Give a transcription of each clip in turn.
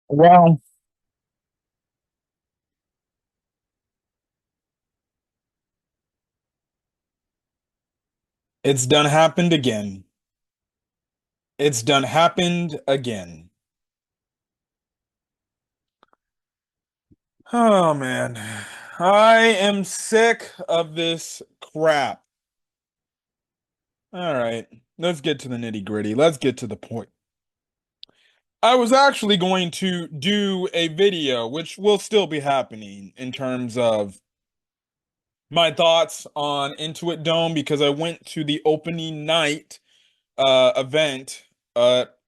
Well, it's done happened again. It's done happened again. Oh man. I am sick of this crap. All right. Let's get to the nitty-gritty. Let's get to the point. I was actually going to do a video, which will still be happening in terms of my thoughts on Intuit Dome because I went to the opening night event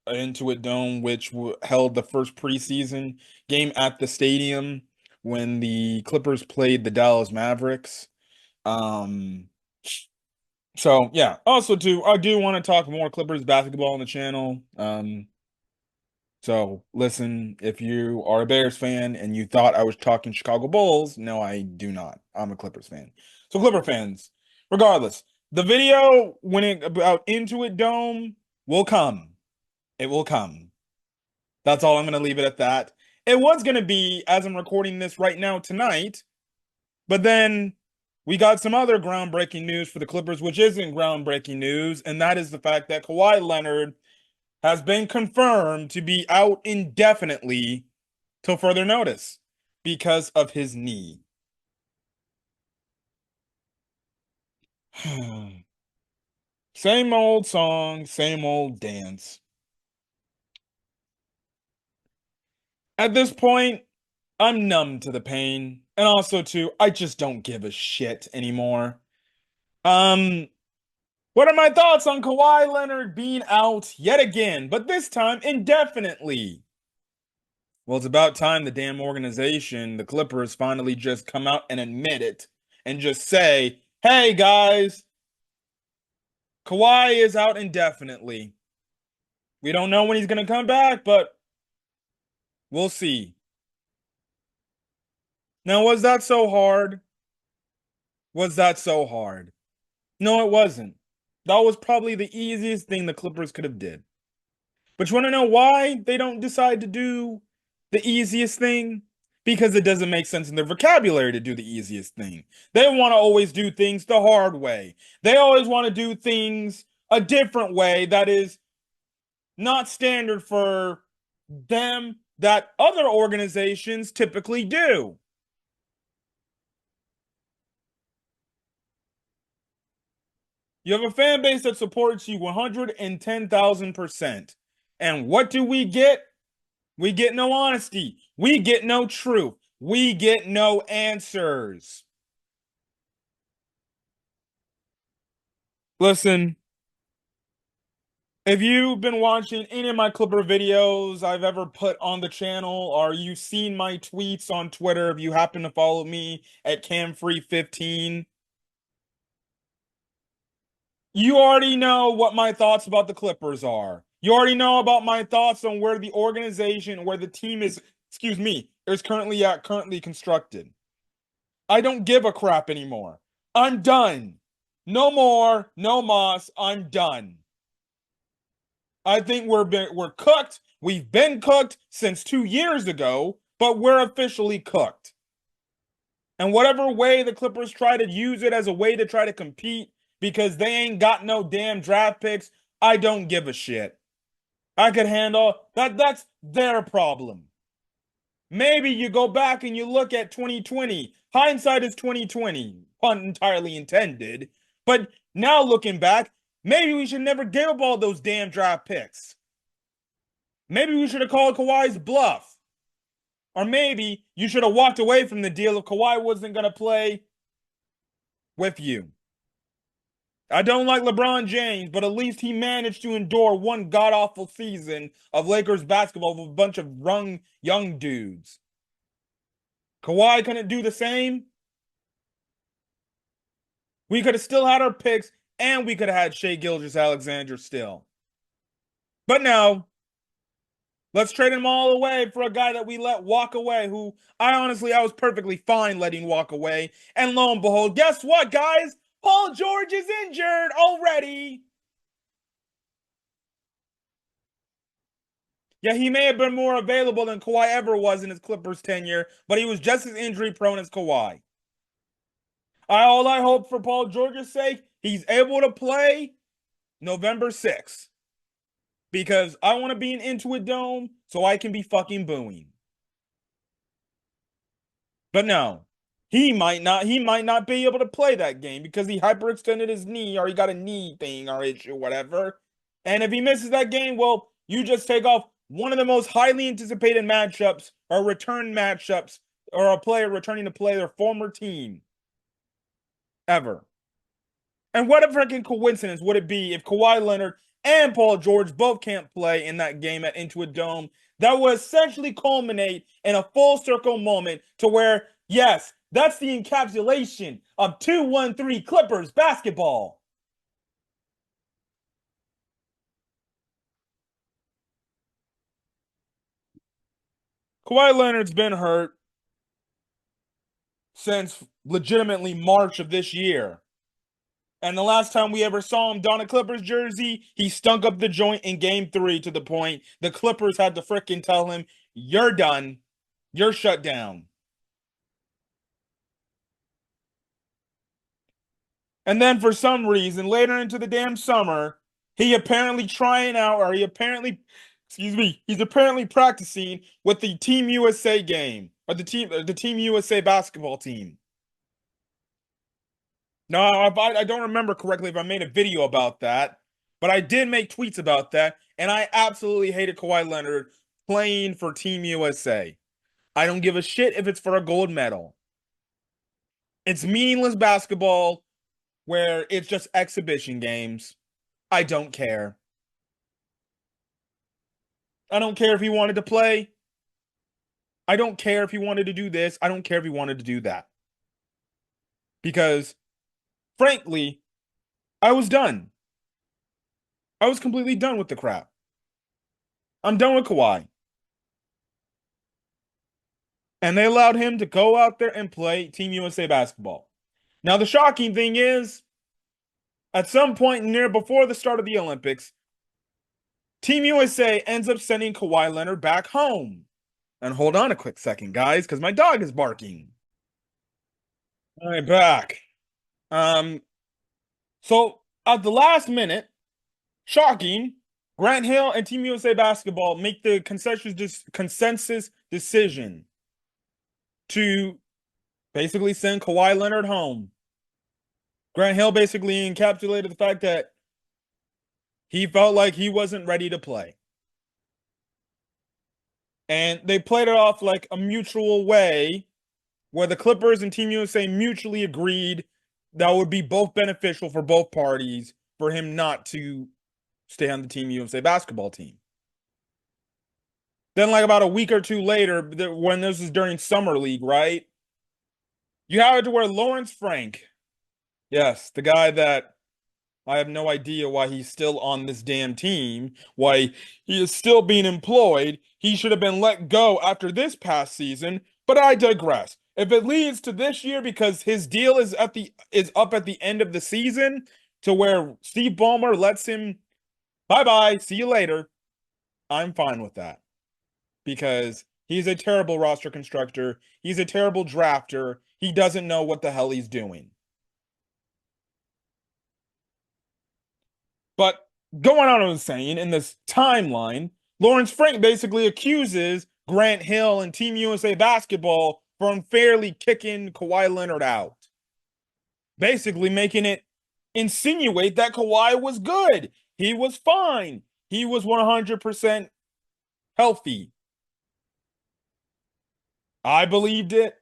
into a dome, which held the first preseason game at the stadium when the Clippers played the Dallas Mavericks. Um, so yeah. Also, too, I do want to talk more Clippers basketball on the channel. So listen, if you are a Bears fan and you thought I was talking Chicago Bulls, no, I do not. I'm a Clippers fan. So Clipper fans, regardless, the video when it about Intuit Dome will come. It will come. That's all I'm going to leave it at that. It was going to be, as I'm recording this right now tonight, but then we got some other groundbreaking news for the Clippers, which isn't groundbreaking news, and that is the fact that Kawhi Leonard has been confirmed to be out indefinitely till further notice because of his knee. Same old song, same old dance. At this point, I'm numb to the pain, and also too, I just don't give a shit anymore. Um, what are my thoughts on Kawhi Leonard being out yet again, but this time indefinitely? Well, it's about time the damn organization, the Clippers, finally just come out and admit it and just say, "Hey guys, Kawhi is out indefinitely. We don't know when he's gonna come back, but we'll see." Now, was that so hard? Was that so hard? No, it wasn't. That was probably the easiest thing the Clippers could have did. But you want to know why they don't decide to do the easiest thing? Because it doesn't make sense in their vocabulary to do the easiest thing. They want to always do things the hard way. They always want to do things a different way that is not standard for them that other organizations typically do. You have a fan base that supports you 110,000%. And what do we get? We get no honesty. We get no truth. We get no answers. Listen, if you've been watching any of my Clipper videos I've ever put on the channel, or you've seen my tweets on Twitter, if you happen to follow me at CamFree15, you already know what my thoughts about the Clippers are. You already know about my thoughts on where the organization, where the team is, excuse me, is currently constructed. I don't give a crap anymore. I'm done. No more, no mas. I'm done. I think we're cooked. We've been cooked since 2 years ago, but we're officially cooked. And whatever way the Clippers try to use it as a way to try to compete because they ain't got no damn draft picks, I don't give a shit. I could handle that. That's their problem. Maybe you go back and you look at 2020. Hindsight is 2020, pun entirely intended. But now looking back, maybe we should never give up all those damn draft picks. Maybe we should have called Kawhi's bluff. Or maybe you should have walked away from the deal if Kawhi wasn't going to play with you. I don't like LeBron James, but at least he managed to endure one god awful season of Lakers basketball with a bunch of young dudes. Kawhi couldn't do the same. We could have still had our picks, and we could have had Shea Gilgeous-Alexander still. But no, let's trade him all away for a guy that we let walk away, who I was perfectly fine letting walk away. And lo and behold, guess what, guys? Paul George is injured already. Yeah, he may have been more available than Kawhi ever was in his Clippers tenure, but he was just as injury prone as Kawhi. All I hope for Paul George's sake, he's able to play November 6th. Because I want to be in Intuit Dome so I can be fucking booing. But no, he might not be able to play that game because he hyperextended his knee or he got a knee thing or issue, whatever. And if he misses that game, well, you just take off one of the most highly anticipated matchups or return matchups or a player returning to play their former team ever. And what a freaking coincidence would it be if Kawhi Leonard and Paul George both can't play in that game at Intuit Dome? That would essentially culminate in a full circle moment to where, yes, that's the encapsulation of 2-1-3 Clippers basketball. Kawhi Leonard's been hurt since legitimately March of this year. And the last time we ever saw him don a Clippers jersey, he stunk up the joint in game 3 to the point the Clippers had to fricking tell him, "You're done. You're shut down." And then for some reason, later into the damn summer, he apparently trying out, or he apparently, excuse me, he's apparently practicing with the Team USA game, or the Team USA basketball team. No, I don't remember correctly if I made a video about that, but I did make tweets about that, and I absolutely hated Kawhi Leonard playing for Team USA. I don't give a shit if it's for a gold medal. It's meaningless basketball where it's just exhibition games. I don't care. I don't care if he wanted to play. I don't care if he wanted to do this. I don't care if he wanted to do that. Because, frankly, I was done. I was completely done with the crap. I'm done with Kawhi. And they allowed him to go out there and play Team USA basketball. Now, the shocking thing is, at some point near before the start of the Olympics, Team USA ends up sending Kawhi Leonard back home. And hold on a quick second, guys, because my dog is barking. All right, back. Um, so at the last minute, shocking, Grant Hill and Team USA basketball make the consensus decision to basically send Kawhi Leonard home. Grant Hill basically encapsulated the fact that he felt like he wasn't ready to play. And they played it off like a mutual way where the Clippers and Team USA mutually agreed that would be both beneficial for both parties for him not to stay on the Team USA basketball team. Then, like about a week or two later, when this is during Summer League, right? You have it to where Lawrence Frank, yes, the guy that I have no idea why he's still on this damn team, why he is still being employed. He should have been let go after this past season, but I digress. If it leads to this year because his deal is up at the end of the season to where Steve Ballmer lets him bye-bye, see you later, I'm fine with that. Because he's a terrible roster constructor, he's a terrible drafter, he doesn't know what the hell he's doing. But going on, I was saying, in this timeline, Lawrence Frank basically accuses Grant Hill and Team USA basketball for unfairly kicking Kawhi Leonard out. Basically making it insinuate that Kawhi was good. He was fine. He was 100% healthy. I believed it.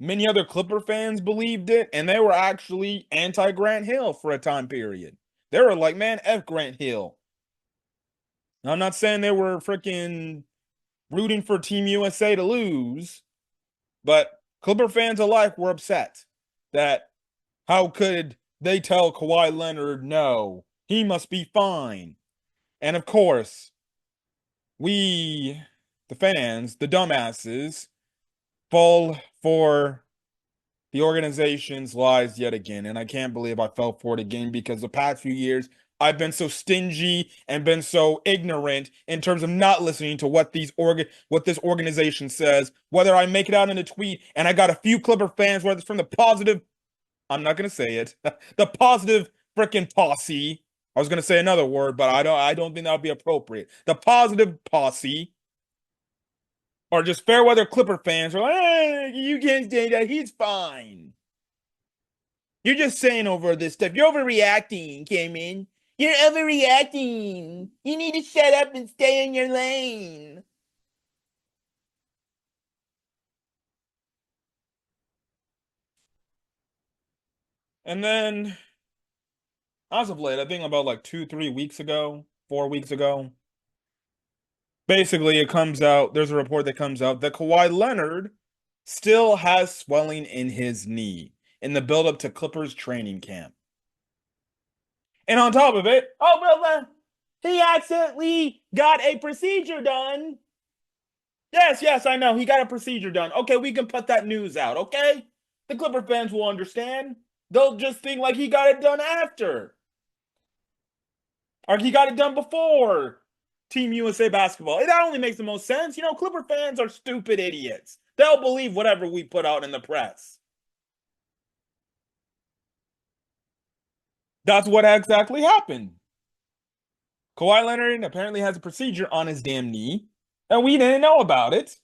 Many other Clipper fans believed it, and they were actually anti-Grant Hill for a time period. They were like, man, F Grant Hill. I'm not saying they were freaking rooting for Team USA to lose, but Clipper fans alike were upset that how could they tell Kawhi Leonard no, he must be fine. And of course, we, the fans, the dumbasses, fall for the organization's lies yet again. And I can't believe I fell for it again because the past few years, I've been so stingy and been so ignorant in terms of not listening to what this organization says, whether I make it out in a tweet and I got a few Clipper fans, whether it's from the positive, I'm not gonna say it, the positive freaking posse. I was gonna say another word, but I don't think that would be appropriate. The positive posse or just fair weather Clipper fans are like, hey, you can't say that. He's fine. You're just saying over this stuff. You're overreacting, Cameron. You're overreacting. You need to shut up and stay in your lane. And then, as of late, I think about like 2, 3 weeks ago, 4 weeks ago, basically it comes out, there's a report that comes out that Kawhi Leonard still has swelling in his knee in the build-up to Clippers training camp. And on top of it, oh, well, he accidentally got a procedure done. Yes, yes, I know. He got a procedure done. Okay, we can put that news out, okay? The Clipper fans will understand. They'll just think like he got it done after. Or he got it done before Team USA basketball. That only makes the most sense. Clipper fans are stupid idiots. They'll believe whatever we put out in the press. That's what exactly happened. Kawhi Leonard apparently has a procedure on his damn knee, and we didn't know about it.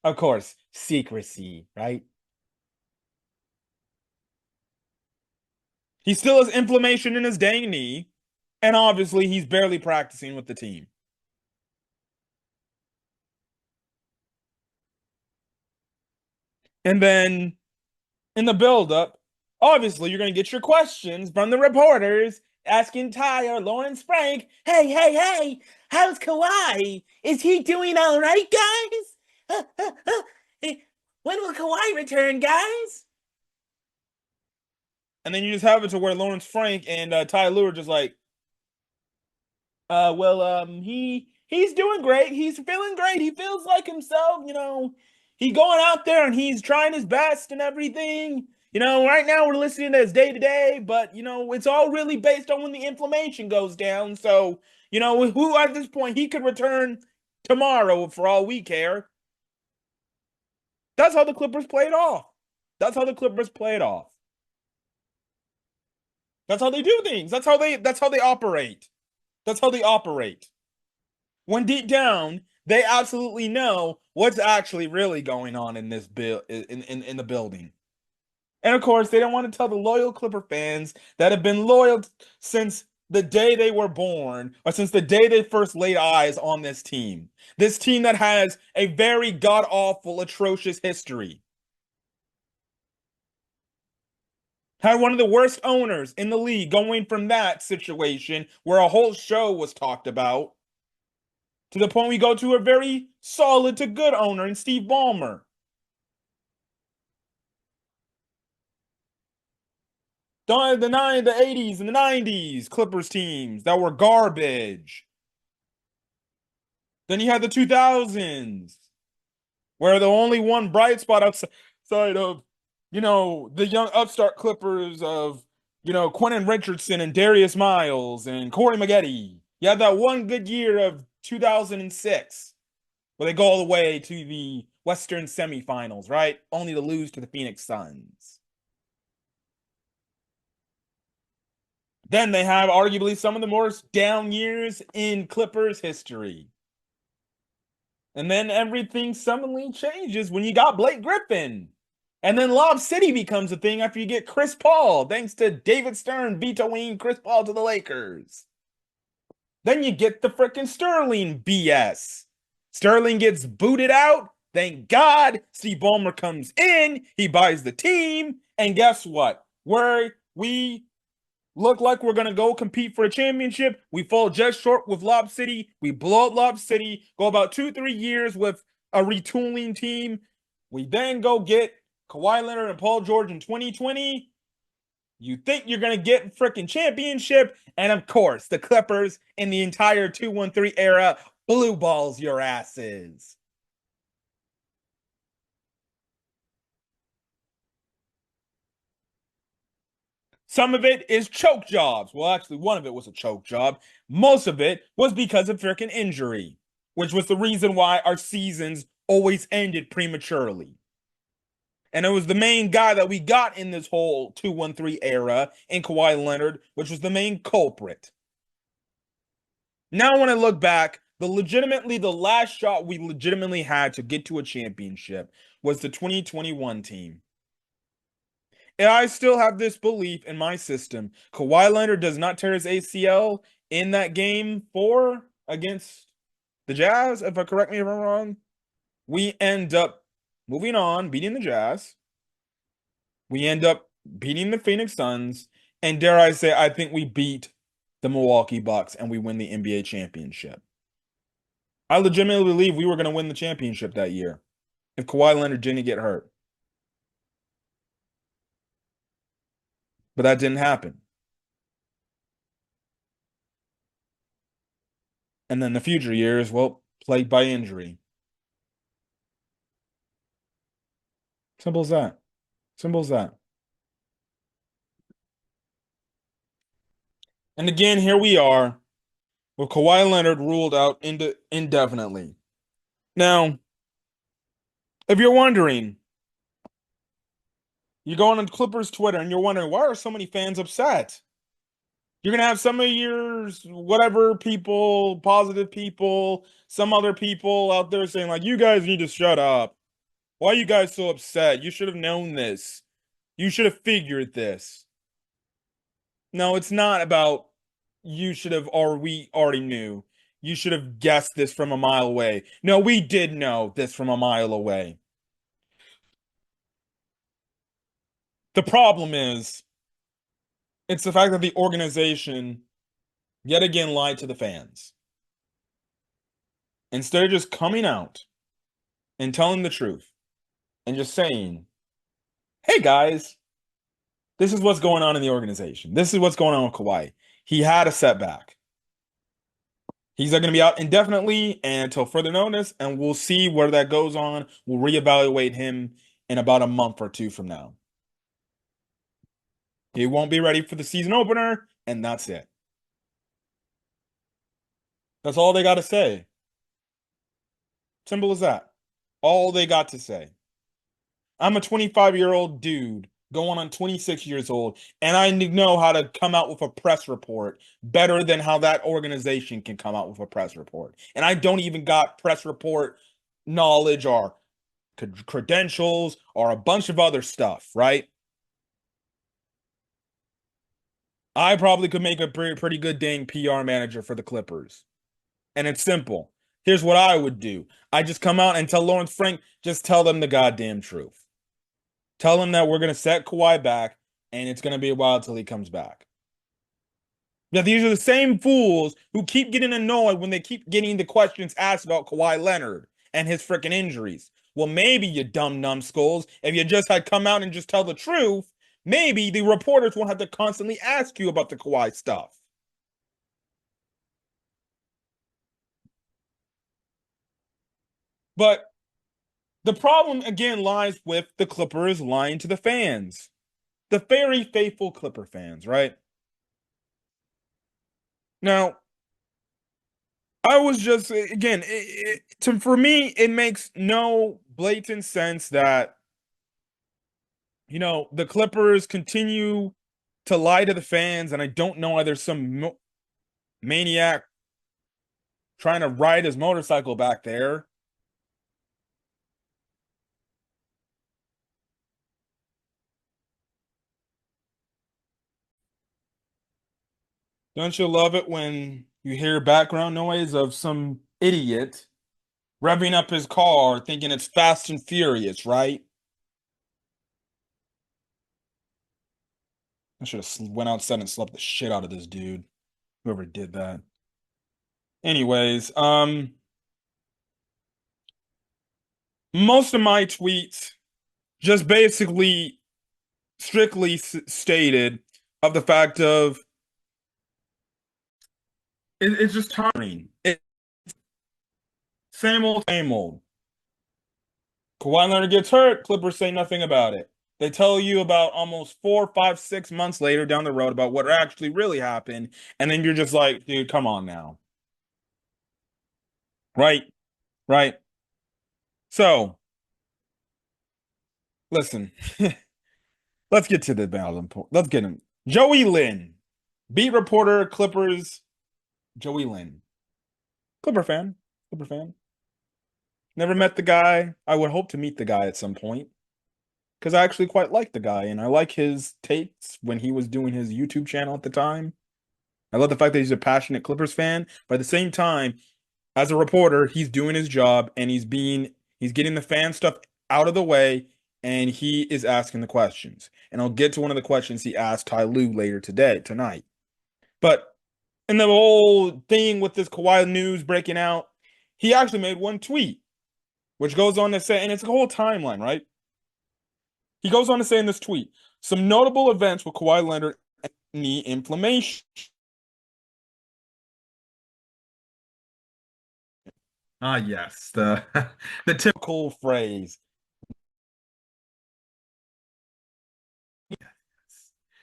Of course, secrecy, right? He still has inflammation in his dang knee, and obviously he's barely practicing with the team. And then in the build-up, obviously you're going to get your questions from the reporters asking Ty or Lawrence Frank, hey, hey, hey, how's Kawhi? Is he doing all right, guys? When will Kawhi return, guys? And then you just have it to where Lawrence Frank and Ty Lue are just like, he's doing great. He's feeling great. He feels like himself. He going out there and he's trying his best and everything. Right now we're listening to his day to day, but it's all really based on when the inflammation goes down. So, who at this point he could return tomorrow for all we care. That's how the Clippers played off. That's how the Clippers played off. That's how they do things. That's how they operate. That's how they operate. When deep down, they absolutely know what's actually really going on in this in the building. And of course, they don't want to tell the loyal Clipper fans that have been loyal since the day they were born or since the day they first laid eyes on this team. This team that has a very god-awful, atrocious history. Had one of the worst owners in the league going from that situation where a whole show was talked about to the point we go to a very solid to good owner in Steve Ballmer. The 80s and the 90s Clippers teams that were garbage. Then you had the 2000s, where the only one bright spot outside of, the young upstart Clippers of, Quentin Richardson and Darius Miles and Corey Maggette. You had that one good year of 2006, where they go all the way to the Western semifinals, right? Only to lose to the Phoenix Suns. Then they have arguably some of the worst down years in Clippers history. And then everything suddenly changes when you got Blake Griffin. And then Lob City becomes a thing after you get Chris Paul, thanks to David Stern vetoing Chris Paul to the Lakers. Then you get the frickin' Sterling BS. Sterling gets booted out. Thank God. Steve Ballmer comes in. He buys the team. And guess what? We look like we're going to go compete for a championship. We fall just short with Lob City. We blow up Lob City, go about 2-3 years with a retooling team. We then go get Kawhi Leonard and Paul George in 2020. You think you're going to get a freaking championship. And of course, the Clippers in the entire 2-1-3 era blue balls your asses. Some of it is choke jobs. Well, actually, one of it was a choke job. Most of it was because of freaking injury, which was the reason why our seasons always ended prematurely. And it was the main guy that we got in this whole 2-1-3 era in Kawhi Leonard, which was the main culprit. Now, when I look back, the last shot we legitimately had to get to a championship was the 2021 team. And I still have this belief in my system. Kawhi Leonard does not tear his ACL in that game 4 against the Jazz, if I correct me if I'm wrong. We end up moving on, beating the Jazz. We end up beating the Phoenix Suns. And dare I say, I think we beat the Milwaukee Bucks and we win the NBA championship. I legitimately believe we were going to win the championship that year if Kawhi Leonard didn't get hurt. But that didn't happen. And then the future years, well, plagued by injury. Simple as that. Simple as that. And again, here we are with Kawhi Leonard ruled out indefinitely. Now, if you're wondering, you're going on Clippers Twitter and you're wondering, why are so many fans upset? You're going to have some of your whatever people, positive people, some other people out there saying, like, you guys need to shut up. Why are you guys so upset? You should have known this. You should have figured this. No, it's not about you should have or we already knew. You should have guessed this from a mile away. No, we did know this from a mile away. The problem is, it's the fact that the organization yet again lied to the fans. Instead of just coming out and telling the truth and just saying, hey guys, this is what's going on in the organization. This is what's going on with Kawhi. He had a setback. He's going to be out indefinitely and until further notice, and we'll see where that goes on. We'll reevaluate him in about a month or two from now. He won't be ready for the season opener, and that's it. That's all they got to say. Simple as that. All they got to say. I'm a 25-year-old dude going on 26 years old, and I know how to come out with a press report better than how that organization can come out with a press report. And I don't even got press report knowledge or credentials or a bunch of other stuff, right? I probably could make a pretty good dang PR manager for the Clippers. And it's simple. Here's what I would do. I just come out and tell Lawrence Frank, just tell them the goddamn truth. Tell him that we're going to set Kawhi back, and it's going to be a while till he comes back. Yeah, these are the same fools who keep getting annoyed when they keep getting the questions asked about Kawhi Leonard and his freaking injuries. Well, maybe, you dumb numbskulls, if you just had come out and just tell the truth, maybe the reporters won't have to constantly ask you about the Kawhi stuff. But the problem, again, lies with the Clippers lying to the fans. The very faithful Clipper fans, right? Now, I was just, again, for me, it makes no blatant sense that, the Clippers continue to lie to the fans, and I don't know why there's some maniac trying to ride his motorcycle back there. Don't you love it when you hear background noise of some idiot revving up his car thinking it's Fast and Furious, right? I should have went outside and slept the shit out of this dude, whoever did that. Anyways, most of my tweets just basically strictly stated of the fact of it's just tiring. Same old, same old. Kawhi Leonard gets hurt, Clippers say nothing about it. They tell you about almost 4, 5, 6 months later down the road about what actually really happened, and then you're just like, dude, come on now. Right? Right? So, listen, let's get to the battle. Let's get him. Joey Lynn, beat reporter, Clippers. Joey Lynn, Clipper fan. Clipper fan. Never met the guy. I would hope to meet the guy at some point because I actually quite like the guy and I like his takes when he was doing his YouTube channel at the time. I love the fact that he's a passionate Clippers fan, but at the same time, as a reporter, he's doing his job and he's getting the fan stuff out of the way and he is asking the questions. And I'll get to one of the questions he asked Ty Lue later tonight. But in the whole thing with this Kawhi news breaking out, he actually made one tweet, which goes on to say, and it's a whole timeline, right? He goes on to say in this tweet, some notable events with Kawhi Leonard and knee inflammation. Ah, yes, the the typical phrase.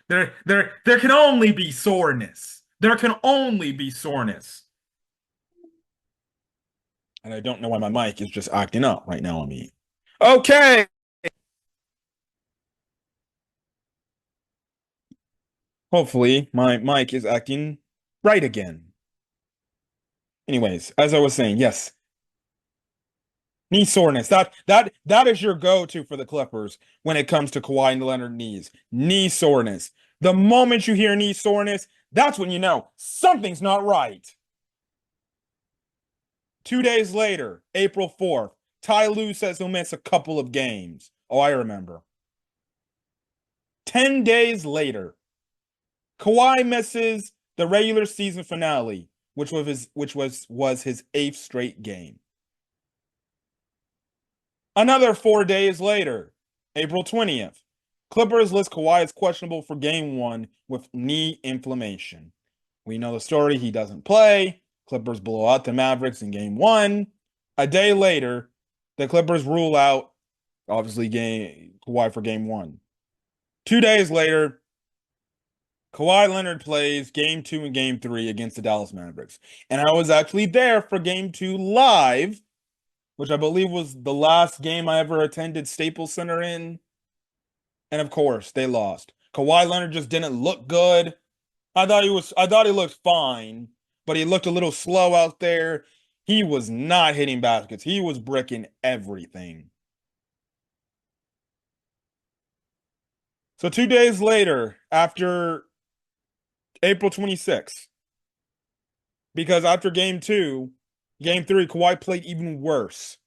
There can only be soreness. There can only be soreness. And I don't know why my mic is just acting up right now on me. Okay. Hopefully my mic is acting right again. Anyways, as I was saying, yes, knee soreness. That is your go-to for the Clippers when it comes to Kawhi and Leonard knees. Knee soreness. The moment you hear knee soreness, that's when you know something's not right. 2 days later, April 4th, Ty Lue says he'll miss a couple of games. Oh, I remember. 10 days later, Kawhi misses the regular season finale, which was his eighth straight game. Another 4 days later, April 20th, Clippers list Kawhi as questionable for game one with knee inflammation. We know the story. He doesn't play. Clippers blow out the Mavericks in game one. A day later, the Clippers rule out, obviously, Kawhi for game one. 2 days later, Kawhi Leonard plays game two and game three against the Dallas Mavericks. And I was actually there for game two live, which I believe was the last game I ever attended Staples Center in. And of course, they lost. Kawhi Leonard just didn't look good. I thought he looked fine, but he looked a little slow out there. He was not hitting baskets. He was bricking everything. So 2 days later, after April 26th, because after game two, game three, Kawhi played even worse.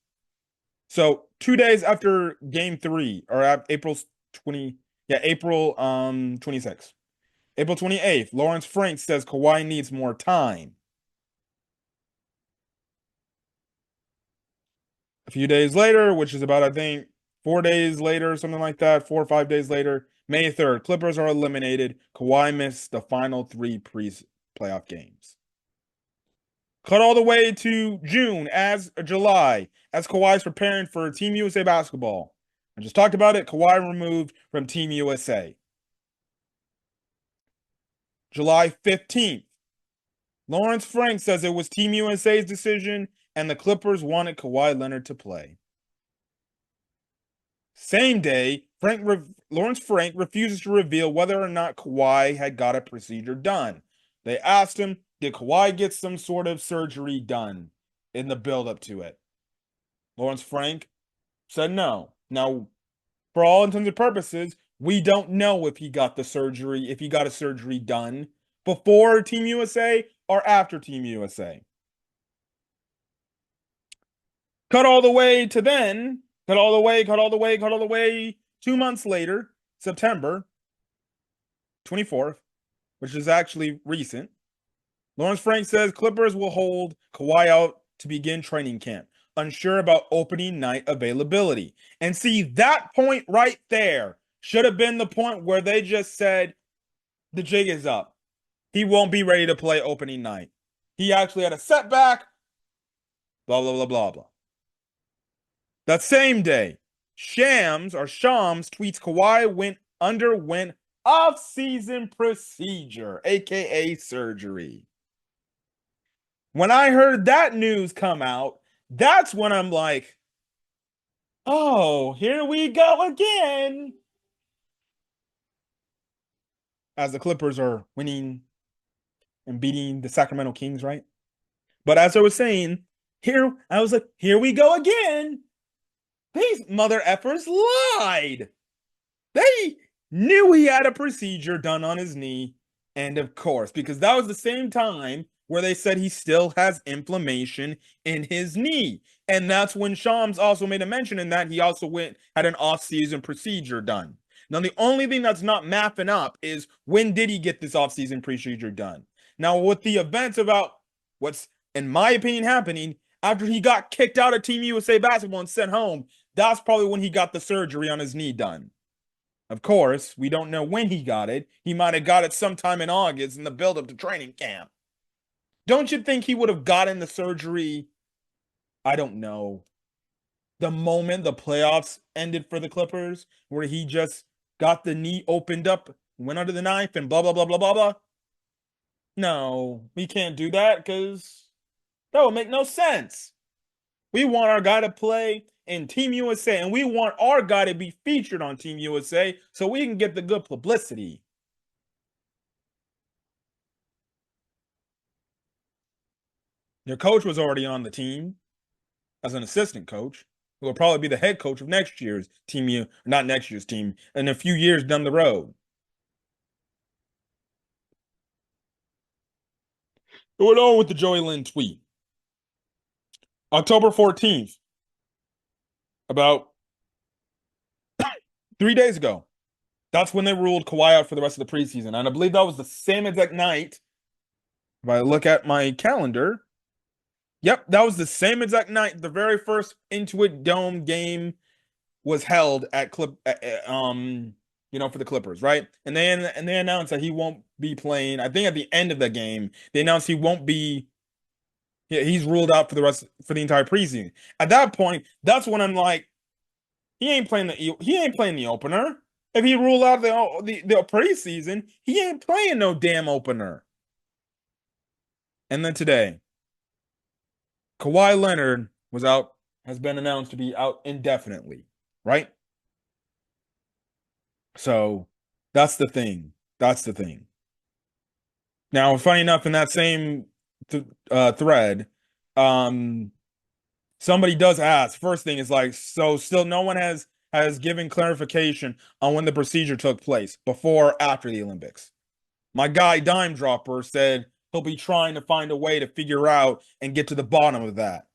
So 2 days after game three, or April 20, yeah, April 26th. April 28th, Lawrence Frank says Kawhi needs more time. A few days later, which is about, I think, 4 days later, something like that, 4 or 5 days later, May 3rd, Clippers are eliminated. Kawhi missed the final three playoff games. Cut all the way to July, as Kawhi's preparing for Team USA basketball. I just talked about it. Kawhi removed from Team USA. July 15th, Lawrence Frank says it was Team USA's decision and the Clippers wanted Kawhi Leonard to play. Same day, Lawrence Frank refuses to reveal whether or not Kawhi had got a procedure done. They asked him, did Kawhi get some sort of surgery done in the build-up to it? Lawrence Frank said no. Now, for all intents and purposes, we don't know if he got a surgery done before Team USA or after Team USA. Cut all the way to then, cut all the way 2 months later, September 24th, which is actually recent. Lawrence Frank says Clippers will hold Kawhi out to begin training camp, unsure about opening night availability. And see, that point right there should have been the point where they just said, the jig is up. He won't be ready to play opening night. He actually had a setback, blah, blah, blah, blah, blah. That same day, Shams tweets Kawhi underwent off-season procedure, aka surgery. When I heard that news come out, that's when I'm like, oh, here we go again. As the Clippers are winning and beating the Sacramento Kings, right? But as I was saying, I was like, here we go again. These mother effers lied. They knew he had a procedure done on his knee. And of course, because that was the same time where they said he still has inflammation in his knee. And that's when Shams also made a mention in that he also had an off-season procedure done. Now, the only thing that's not mapping up is when did he get this off-season procedure done? Now, with the events about what's, in my opinion, happening after he got kicked out of Team USA basketball and sent home, that's probably when he got the surgery on his knee done. Of course, we don't know when he got it. He might have got it sometime in August in the build-up to training camp. Don't you think he would have gotten the surgery? I don't know. The moment the playoffs ended for the Clippers, where he just got the knee opened up, went under the knife, and blah, blah, blah, blah, blah, blah. No, we can't do that because that would make no sense. We want our guy to play in Team USA, and we want our guy to be featured on Team USA so we can get the good publicity. Their coach was already on the team as an assistant coach, who will probably be the head coach of next year's team, not next year's team, in a few years down the road. Going on with the Joey Lynn tweet. October 14th, about 3 days ago, that's when they ruled Kawhi out for the rest of the preseason. And I believe that was the same exact night. If I look at my calendar, yep, that was the same exact night. The very first Intuit Dome game was held at for the Clippers, right? And they announced that he won't be playing. I think at the end of the game, they announced he won't be. Yeah, he's ruled out for the entire preseason. At that point, that's when I'm like, he ain't playing the opener. If he ruled out the preseason, he ain't playing no damn opener. And then today, Kawhi Leonard has been announced to be out indefinitely, right? So that's the thing. That's the thing. Now, funny enough, in that same thread, somebody does ask. First thing is like, so still no one has given clarification on when the procedure took place, before or after the Olympics. My guy Dime Dropper said he'll be trying to find a way to figure out and get to the bottom of that.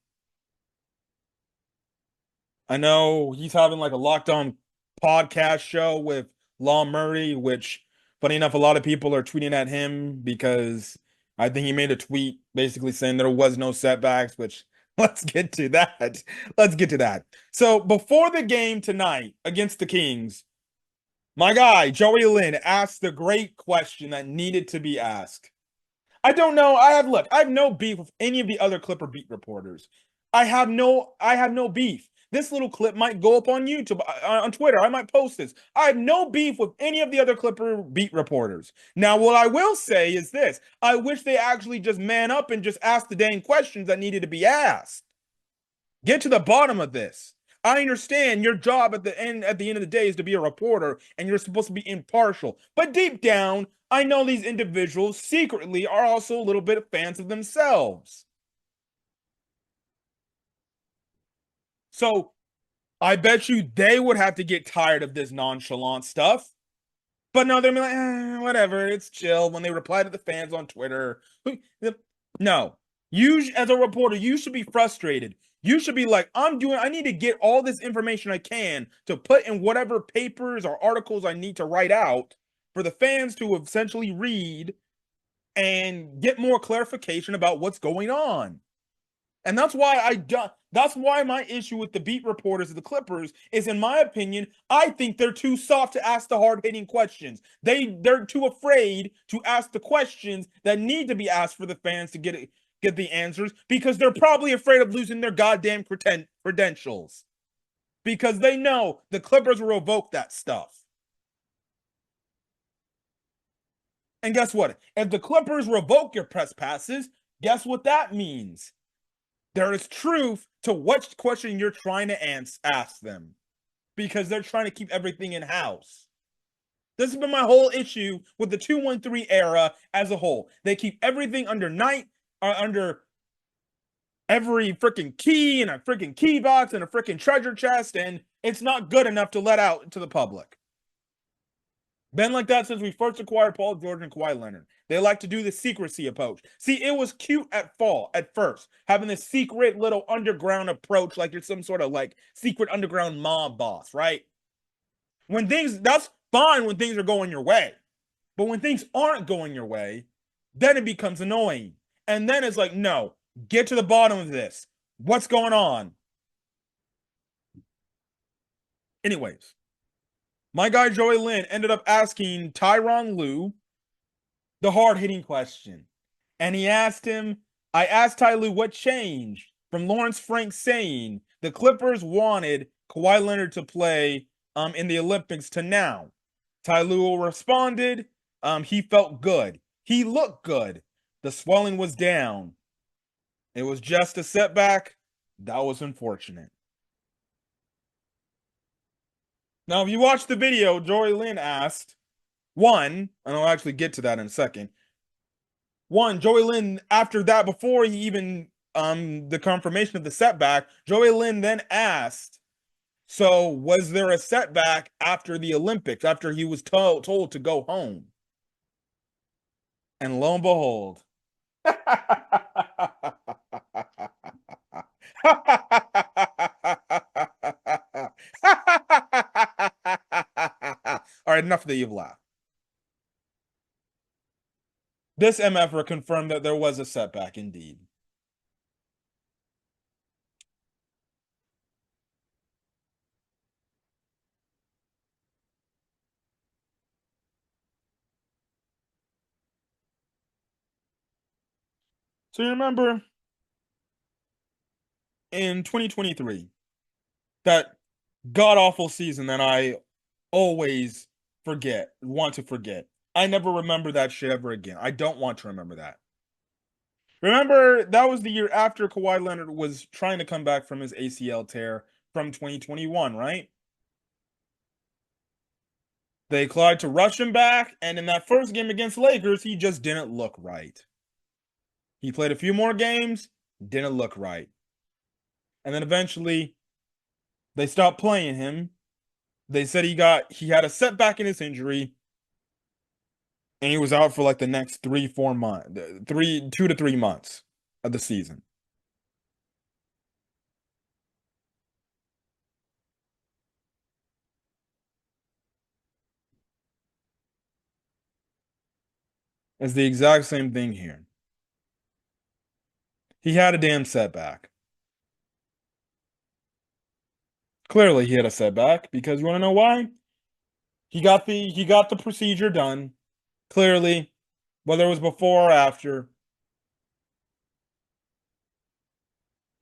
I know he's having like a Locked On podcast show with Law Murray, which, funny enough, a lot of people are tweeting at him because I think he made a tweet basically saying there was no setbacks, which let's get to that. Let's get to that. So before the game tonight against the Kings, my guy, Joey Lynn, asked the great question that needed to be asked. I don't know. I have no beef with any of the other Clipper beat reporters. I have no beef. This little clip might go up on YouTube, on Twitter. I might post this. I have no beef with any of the other Clipper beat reporters. Now, what I will say is this. I wish they actually just man up and just ask the dang questions that needed to be asked. Get to the bottom of this. I understand your job at the end of the day is to be a reporter and you're supposed to be impartial. But deep down, I know these individuals secretly are also a little bit of fans of themselves. So I bet you they would have to get tired of this nonchalant stuff. But no, they're like, whatever, it's chill. When they reply to the fans on Twitter. No. You, as a reporter, you should be frustrated. You should be like, I need to get all this information I can to put in whatever papers or articles I need to write out for the fans to essentially read and get more clarification about what's going on. And that's why my issue with the beat reporters of the Clippers is, in my opinion, I think they're too soft to ask the hard-hitting questions. They're too afraid to ask the questions that need to be asked for the fans to get the answers, because they're probably afraid of losing their goddamn credentials. because they know the Clippers will revoke that stuff. And guess what? If the Clippers revoke your press passes, guess what that means? There is truth to what question you're trying to ask them, because they're trying to keep everything in house. This has been my whole issue with the 213 era as a whole. They keep everything under every freaking key and a freaking key box and a freaking treasure chest, and it's not good enough to let out to the public. Been like that since we first acquired Paul George and Kawhi Leonard. They like to do the secrecy approach. See, it was cute at first, having this secret little underground approach, like you're some sort of like secret underground mob boss, right? That's fine when things are going your way. But when things aren't going your way, then it becomes annoying. And then it's like, no, get to the bottom of this. What's going on? Anyways, my guy Joey Lynn ended up asking Tyronn Lue the hard-hitting question. And I asked Ty Lue what changed from Lawrence Frank saying the Clippers wanted Kawhi Leonard to play in the Olympics to now. Ty Lue responded, he felt good. He looked good. The swelling was down. It was just a setback. That was unfortunate. Now, if you watch the video, Joey Lynn asked, and I'll actually get to that in a second. Joey Lynn, after that, before he even the confirmation of the setback, Joey Lynn then asked, so was there a setback after the Olympics, after he was told to go home? And lo and behold. All right, enough of the evil laugh. This MFer confirmed that there was a setback indeed. So you remember in 2023, that god-awful season that I always want to forget. I never remember that shit ever again. I don't want to remember that. Remember, that was the year after Kawhi Leonard was trying to come back from his ACL tear from 2021, right? They tried to rush him back, and in that first game against Lakers, he just didn't look right. He played a few more games, didn't look right. And then eventually, they stopped playing him. They said he had a setback in his injury, and he was out for like the next 3-4 months, 2 to 3 months of the season. It's the exact same thing here. He had a damn setback. Clearly, he had a setback because you want to know why? He got the procedure done. Clearly, whether it was before or after,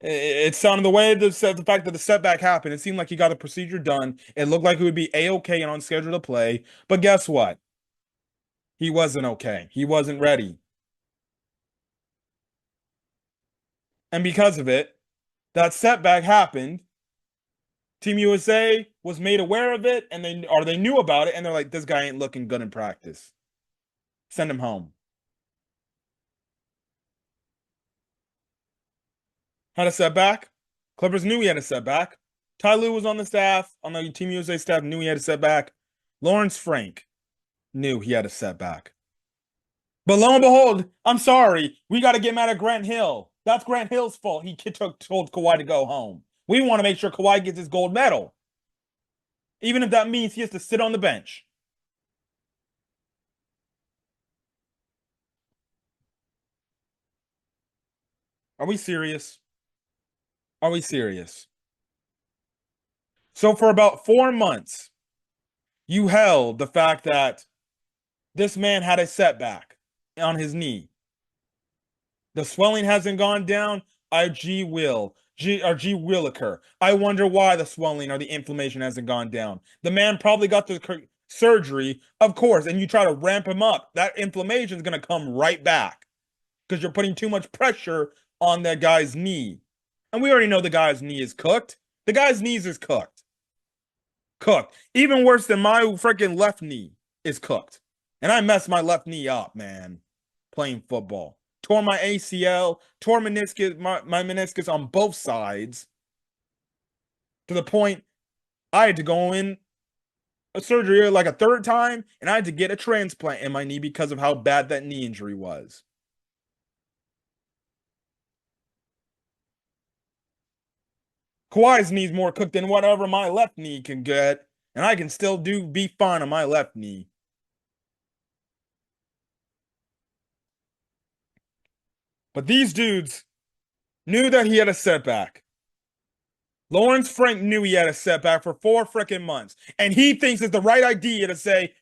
it sounded the way the fact that the setback happened. It seemed like he got the procedure done. It looked like he would be a-okay and on schedule to play. But guess what? He wasn't okay. He wasn't ready. And because of it, that setback happened. Team USA was made aware of it, and they knew about it, and they're like, this guy ain't looking good in practice. Send him home. Had a setback. Clippers knew he had a setback. Ty Lue was on the staff, on the Team USA staff, knew he had a setback. Lawrence Frank knew he had a setback. But lo and behold, I'm sorry, we got to get mad at Grant Hill. That's Grant Hill's fault. He told Kawhi to go home. We want to make sure Kawhi gets his gold medal, even if that means he has to sit on the bench. Are we serious? Are we serious? So for about 4 months, you held the fact that this man had a setback on his knee. The swelling hasn't gone down. IG will. G Williker. I wonder why the swelling or the inflammation hasn't gone down. The man probably got the surgery, of course, and you try to ramp him up. That inflammation is going to come right back because you're putting too much pressure on that guy's knee. And we already know the guy's knee is cooked. The guy's knees is cooked. Cooked. Even worse than my freaking left knee is cooked. And I messed my left knee up, man, playing football. Tore my ACL, tore meniscus, my meniscus on both sides. To the point I had to go in a surgery like a third time, and I had to get a transplant in my knee because of how bad that knee injury was. Kawhi's knee's more cooked than whatever my left knee can get, and I can still be fine on my left knee. But these dudes knew that he had a setback. Lawrence Frank knew he had a setback for 4 freaking months, and he thinks it's the right idea to say,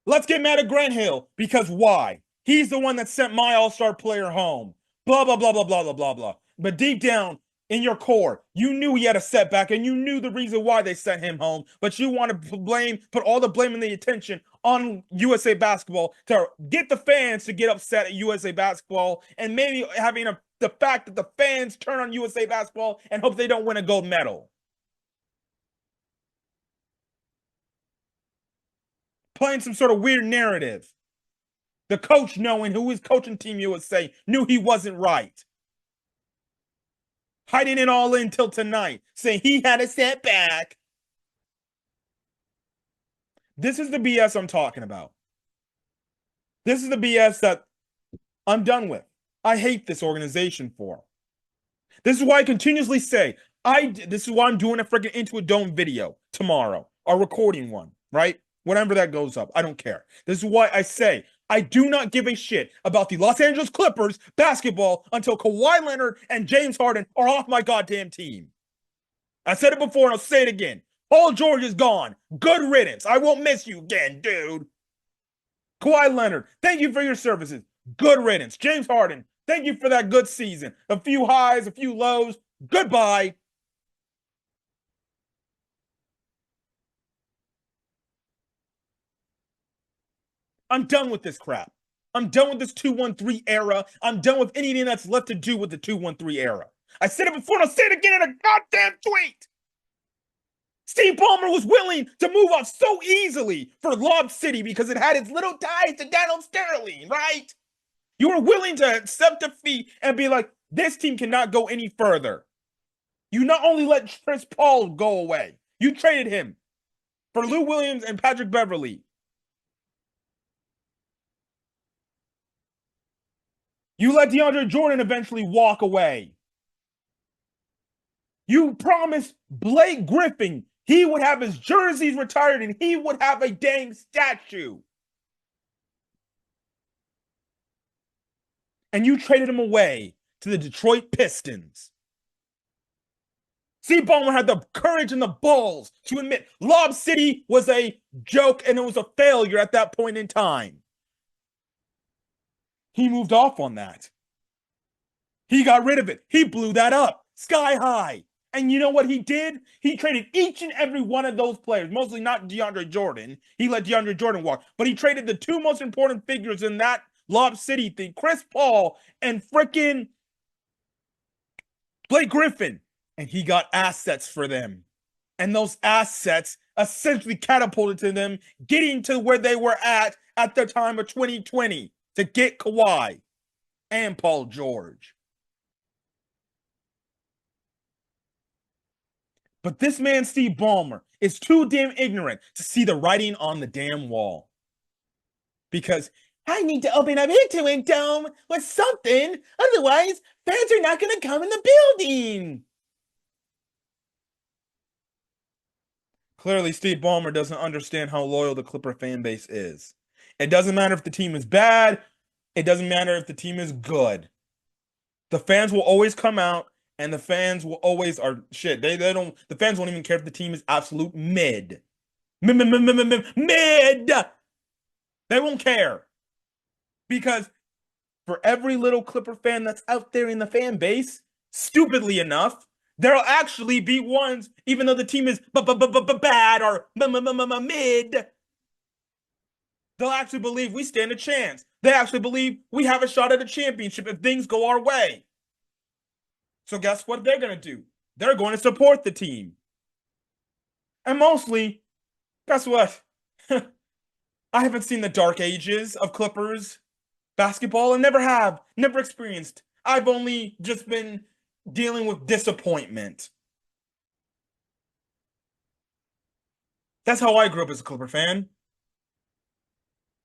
let's get mad at Grant Hill, because why? He's the one that sent my all-star player home. Blah, blah, blah, blah, blah, blah, blah, blah. But deep down, in your core, you knew he had a setback, and you knew the reason why they sent him home, but you want to put all the blame and the attention on USA Basketball to get the fans to get upset at USA Basketball, and maybe having the fact that the fans turn on USA Basketball and hope they don't win a gold medal. Playing some sort of weird narrative. The coach, knowing who his coaching Team USA, knew he wasn't right. Hiding it all in till tonight, saying he had a setback. This is the BS I'm talking about. This is the BS that I'm done with. I hate this organization for. This is why I continuously say, this is why I'm doing a freaking Into a Dome video tomorrow, or recording one, right? Whenever that goes up, I don't care. This is why I say, I do not give a shit about the Los Angeles Clippers basketball until Kawhi Leonard and James Harden are off my goddamn team. I said it before and I'll say it again. Paul George is gone. Good riddance. I won't miss you again, dude. Kawhi Leonard, thank you for your services. Good riddance. James Harden, thank you for that good season. A few highs, a few lows. Goodbye. I'm done with this crap. I'm done with this 2-1-3 era. I'm done with anything that's left to do with the 2-1-3 era. I said it before and I'll say it again in a goddamn tweet. Steve Ballmer was willing to move on so easily for Lob City because it had its little ties to Donald Sterling, right? You were willing to accept defeat and be like, this team cannot go any further. You not only let Chris Paul go away, you traded him for Lou Williams and Patrick Beverley. You let DeAndre Jordan eventually walk away. You promised Blake Griffin he would have his jerseys retired and he would have a dang statue. And you traded him away to the Detroit Pistons. Steve Ballmer had the courage and the balls to admit Lob City was a joke and it was a failure at that point in time. He moved off on that. He got rid of it. He blew that up sky high. And you know what he did? He traded each and every one of those players, mostly not DeAndre Jordan. He let DeAndre Jordan walk, but he traded the 2 most important figures in that Lob City thing, Chris Paul and freaking Blake Griffin. And he got assets for them. And those assets essentially catapulted to them getting to where they were at the time of 2020 to get Kawhi and Paul George. But this man, Steve Ballmer, is too damn ignorant to see the writing on the damn wall. Because I need to open up Into a Dome with something. Otherwise, fans are not going to come in the building. Clearly, Steve Ballmer doesn't understand how loyal the Clipper fan base is. It doesn't matter if the team is bad. It doesn't matter if the team is good. The fans will always come out, and the fans will always are shit. They don't. The fans won't even care if the team is absolute mid. Mid. They won't care because for every little Clipper fan that's out there in the fan base, stupidly enough, There'll actually be ones, even though the team is bad or mid. They'll actually believe we stand a chance. They actually believe we have a shot at a championship if things go our way. So guess what they're going to do? They're going to support the team. And mostly, guess what? I haven't seen the dark ages of Clippers basketball and never have, never experienced. I've only just been dealing with disappointment. That's how I grew up as a Clipper fan.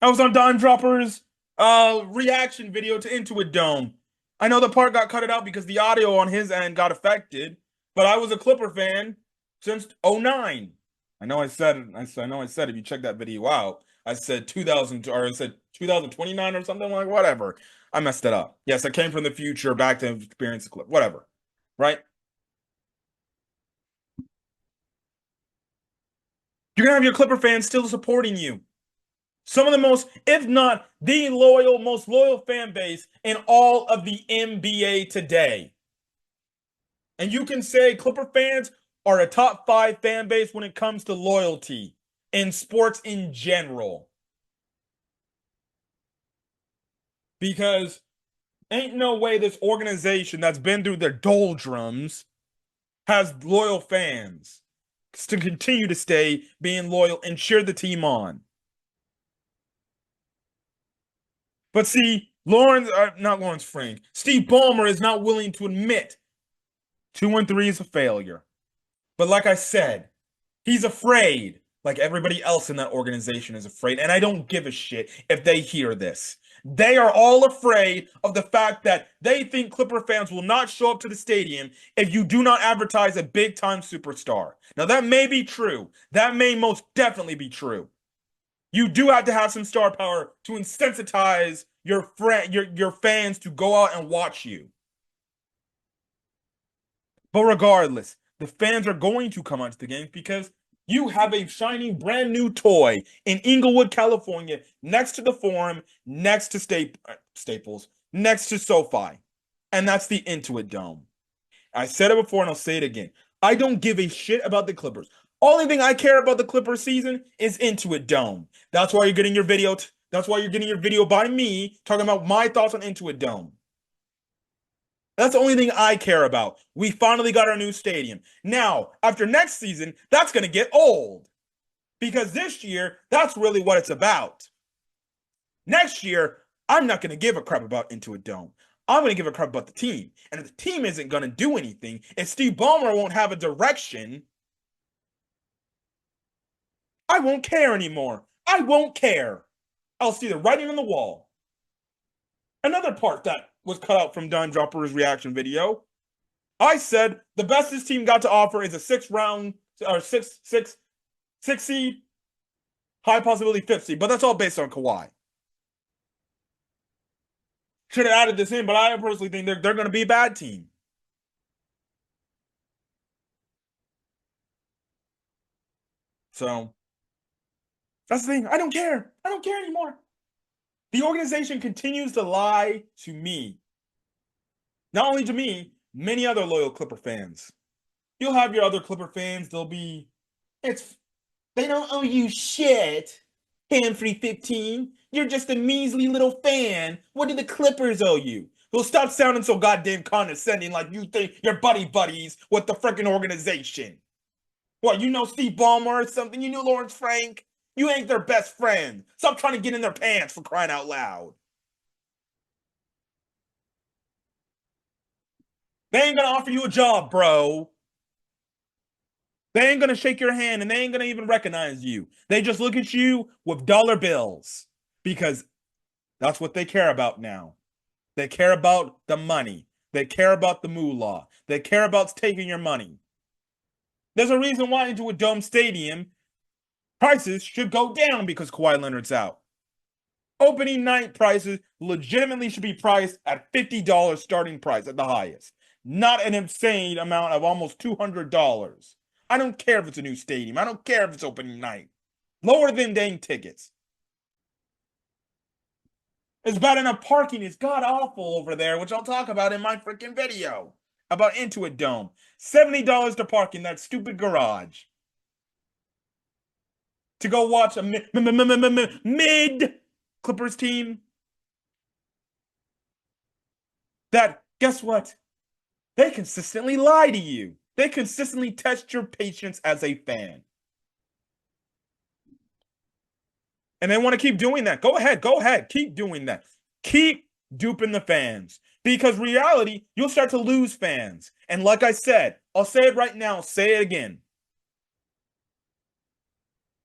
I was on Dime Dropper's reaction video to Into a Dome. I know the part got cut out because the audio on his end got affected, but I was a Clipper fan since '09. I know I said I know I said if you check that video out, I said 2000 or I said 2029 or something like whatever. I messed it up. Yes, I came from the future back to experience the clip. Whatever. Right? You're gonna have your Clipper fans still supporting you. Some of the most, if not the most loyal fan base in all of the NBA today. And you can say Clipper fans are a top 5 fan base when it comes to loyalty in sports in general. Because ain't no way this organization that's been through their doldrums has loyal fans to continue to stay being loyal and cheer the team on. But see, not Lawrence Frank, Steve Ballmer is not willing to admit 2-3 is a failure. But like I said, he's afraid, like everybody else in that organization is afraid. And I don't give a shit if they hear this. They are all afraid of the fact that they think Clipper fans will not show up to the stadium if you do not advertise a big time superstar. Now, that may be true. That may most definitely be true. You do have to have some star power to insensitize your fans to go out and watch you. But regardless, the fans are going to come out to the games because you have a shiny brand new toy in Inglewood, California, next to the Forum, next to Staples, next to SoFi. And that's the Intuit Dome. I said it before and I'll say it again. I don't give a shit about the Clippers. Only thing I care about the Clippers season is Intuit Dome. That's why you're getting your video. That's why you're getting your video by me talking about my thoughts on Intuit Dome. That's the only thing I care about. We finally got our new stadium. Now, after next season, that's going to get old. Because this year, that's really what it's about. Next year, I'm not going to give a crap about Intuit Dome. I'm going to give a crap about the team. And if the team isn't going to do anything, if Steve Ballmer won't have a direction, I won't care anymore. I won't care. I'll see the writing on the wall. Another part that was cut out from Don Dropper's reaction video. I said the best this team got to offer is a 6-round or six seed, high possibility 5th seed, but that's all based on Kawhi. Should have added this in, but I personally think they're going to be a bad team. So that's the thing. I don't care. I don't care anymore. The organization continues to lie to me. Not only to me, many other loyal Clipper fans. You'll have your other Clipper fans, they don't owe you shit. Hanfrey 15, you're just a measly little fan. What do the Clippers owe you? Well, stop sounding so goddamn condescending like you think you're buddies with the freaking organization. What, you know Steve Ballmer or something? You knew Lawrence Frank? You ain't their best friend. Stop trying to get in their pants for crying out loud. They ain't gonna offer you a job, bro. They ain't gonna shake your hand and they ain't gonna even recognize you. They just look at you with dollar bills because that's what they care about now. They care about the money. They care about the moolah. They care about taking your money. There's a reason why into a dome stadium, prices should go down because Kawhi Leonard's out. Opening night prices legitimately should be priced at $50 starting price at the highest. Not an insane amount of almost $200. I don't care if it's a new stadium. I don't care if it's opening night. Lower than dang tickets. It's bad enough parking is god awful over there, which I'll talk about in my freaking video. about Intuit Dome. $70 to park in that stupid garage to go watch a mid Clippers team that, guess what? They consistently lie to you. They consistently test your patience as a fan. And they want to keep doing that. Go ahead, keep doing that. Keep duping the fans. Because reality, you'll start to lose fans. And like I said, I'll say it right now, say it again.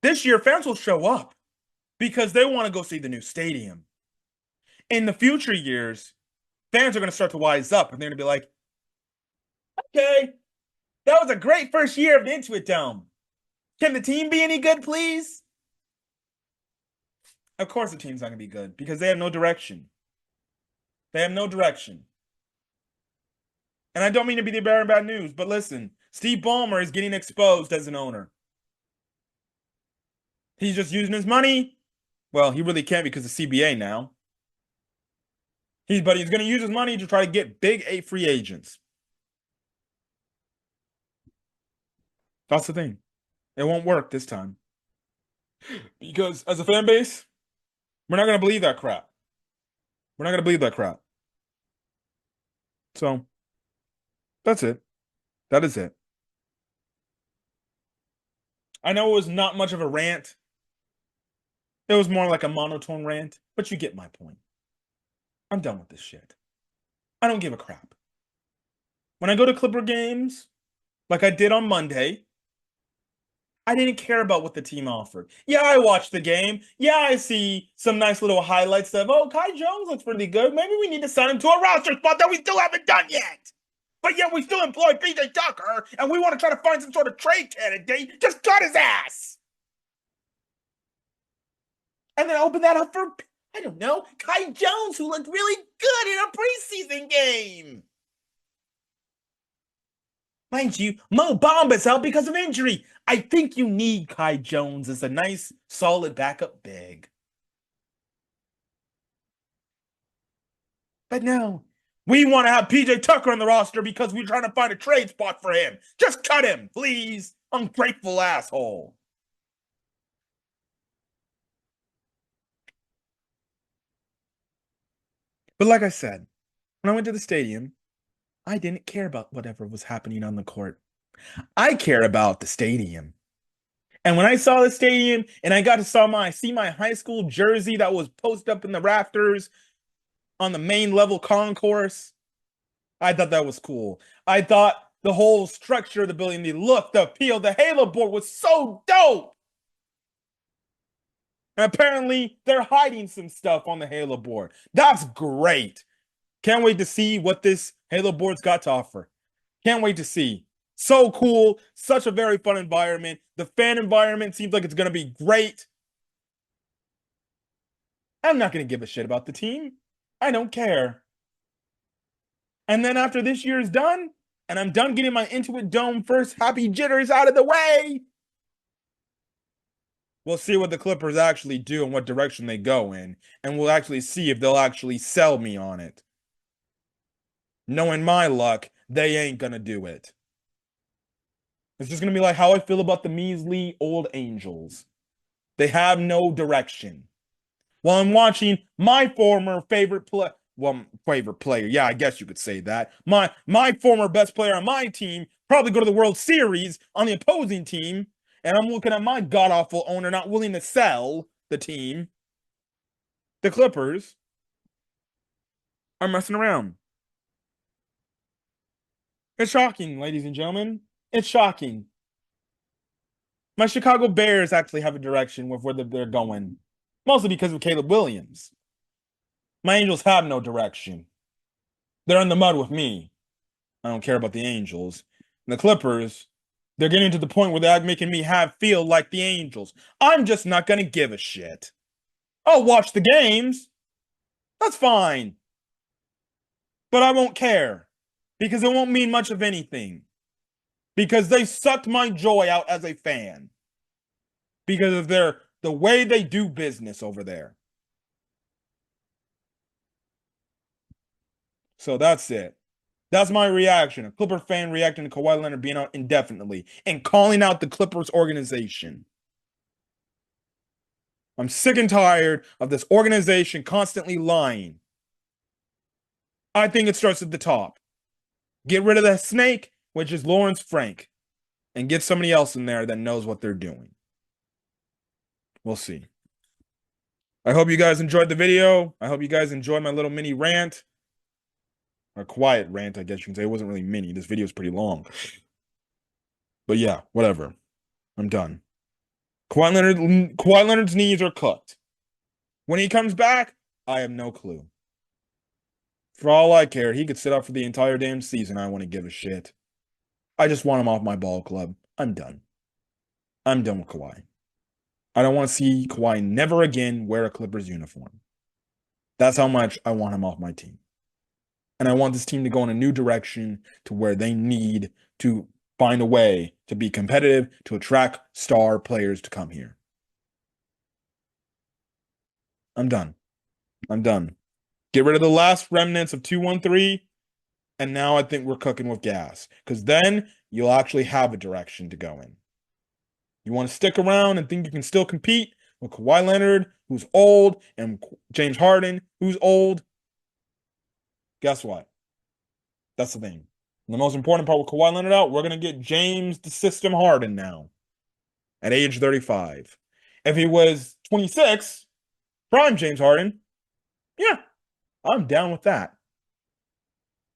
This year, fans will show up because they want to go see the new stadium. In the future years, fans are going to start to wise up and they're going to be like, okay, that was a great first year of the Intuit Dome. Can the team be any good, please? Of course, the team's not going to be good because they have no direction. They have no direction. And I don't mean to be the bearer of bad news, but listen, Steve Ballmer is getting exposed as an owner. He's just using his money. Well, he really can't because of CBA now. But he's going to use his money to try to get big free agents. That's the thing. It won't work this time. Because as a fan base, we're not going to believe that crap. We're not going to believe that crap. So, that's it. That is it. I know it was not much of a rant. It was more like a monotone rant, but you get my point. I'm done with this shit. I don't give a crap. When I go to Clipper games, like I did on Monday, I didn't care about what the team offered. Yeah, I watched the game. Yeah, I see some nice little highlights of, oh, Kai Jones looks pretty good. Maybe we need to sign him to a roster spot that we still haven't done yet. But yet we still employ PJ Tucker, and we want to try to find some sort of trade candidate. Just cut his ass. And then open that up for, I don't know, Kai Jones, who looked really good in a preseason game. Mind you, Mo Bamba's out because of injury. I think you need Kai Jones as a nice, solid backup big. But no, we want to have PJ Tucker on the roster because we're trying to find a trade spot for him. Just cut him, please. Ungrateful asshole. But like I said, when I went to the stadium, I didn't care about whatever was happening on the court. I care about the stadium. And when I saw the stadium and I got to see my high school jersey that was posted up in the rafters on the main level concourse, I thought that was cool. I thought the whole structure of the building, the look, the appeal, the Halo board was so dope. And apparently they're hiding some stuff on the Halo board. That's great. Can't wait to see what this Halo board's got to offer. Can't wait to see. So cool. Such a very fun environment. The fan environment seems like it's going to be great. I'm not going to give a shit about the team. I don't care. And then after this year is done, and I'm done getting my Intuit Dome first happy jitters out of the way, we'll see what the Clippers actually do and what direction they go in. And we'll actually see if they'll actually sell me on it. Knowing my luck, they ain't going to do it. It's just going to be like how I feel about the measly old Angels. They have no direction. While I'm watching my former favorite player, yeah, I guess you could say that. My former best player on my team probably go to the World Series on the opposing team, and I'm looking at my god-awful owner not willing to sell the team. The Clippers are messing around. It's shocking, ladies and gentlemen. It's shocking. My Chicago Bears actually have a direction with where they're going, mostly because of Caleb Williams. My Angels have no direction. They're in the mud with me. I don't care about the Angels. And the Clippers, they're getting to the point where they're making me feel like the Angels. I'm just not going to give a shit. I'll watch the games. That's fine. But I won't care because it won't mean much of anything. Because they sucked my joy out as a fan. Because of the way they do business over there. So that's it. That's my reaction. A Clipper fan reacting to Kawhi Leonard being out indefinitely and calling out the Clippers organization. I'm sick and tired of this organization constantly lying. I think it starts at the top. Get rid of the snake, which is Lawrence Frank, and get somebody else in there that knows what they're doing. We'll see. I hope you guys enjoyed the video. I hope you guys enjoyed my little mini rant. Or quiet rant, I guess you can say. It wasn't really mini. This video is pretty long. But yeah, whatever. I'm done. Kawhi Leonard's knees are cooked. When he comes back, I have no clue. For all I care, he could sit out for the entire damn season. I want to give a shit. I just want him off my ball club. I'm done. I'm done with Kawhi. I don't want to see Kawhi never again wear a Clippers uniform. That's how much I want him off my team. And I want this team to go in a new direction to where they need to find a way to be competitive, to attract star players to come here. I'm done. I'm done. Get rid of the last remnants of 2-1-3, and now I think we're cooking with gas. Because then you'll actually have a direction to go in. You want to stick around and think you can still compete with Kawhi Leonard, who's old, and James Harden, who's old. Guess what? That's the thing. And the most important part with Kawhi Leonard out, we're going to get James the System Harden now at age 35. If he was 26, prime James Harden, yeah, I'm down with that.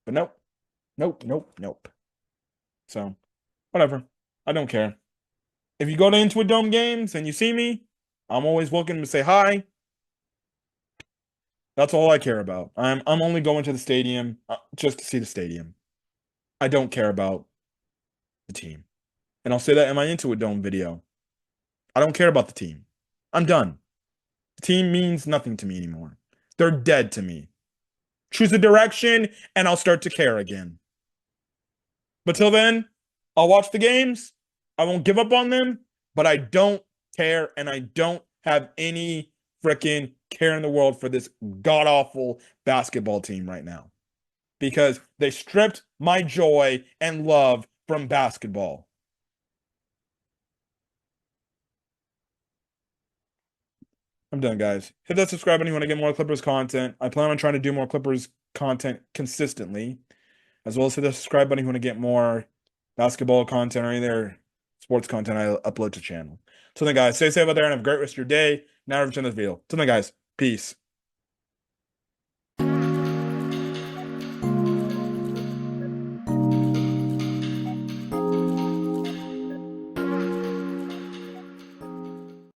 But nope, nope, nope, nope. So, whatever. I don't care. If you go to Into a Dome games and you see me, I'm always welcome to say hi. That's all I care about. I'm only going to the stadium just to see the stadium. I don't care about the team. And I'll say that in my Into a Dome video. I don't care about the team. I'm done. The team means nothing to me anymore. They're dead to me. Choose a direction, and I'll start to care again. But till then, I'll watch the games. I won't give up on them, but I don't care, and I don't have any freaking care in the world for this god-awful basketball team right now. Because they stripped my joy and love from basketball. I'm done, guys. Hit that subscribe button if you want to get more Clippers content. I plan on trying to do more Clippers content consistently, as well as hit the subscribe button if you want to get more basketball content or any other sports content I upload to channel. Till then, guys, stay safe out there and have a great rest of your day. Now, return this video. Till then, guys, peace.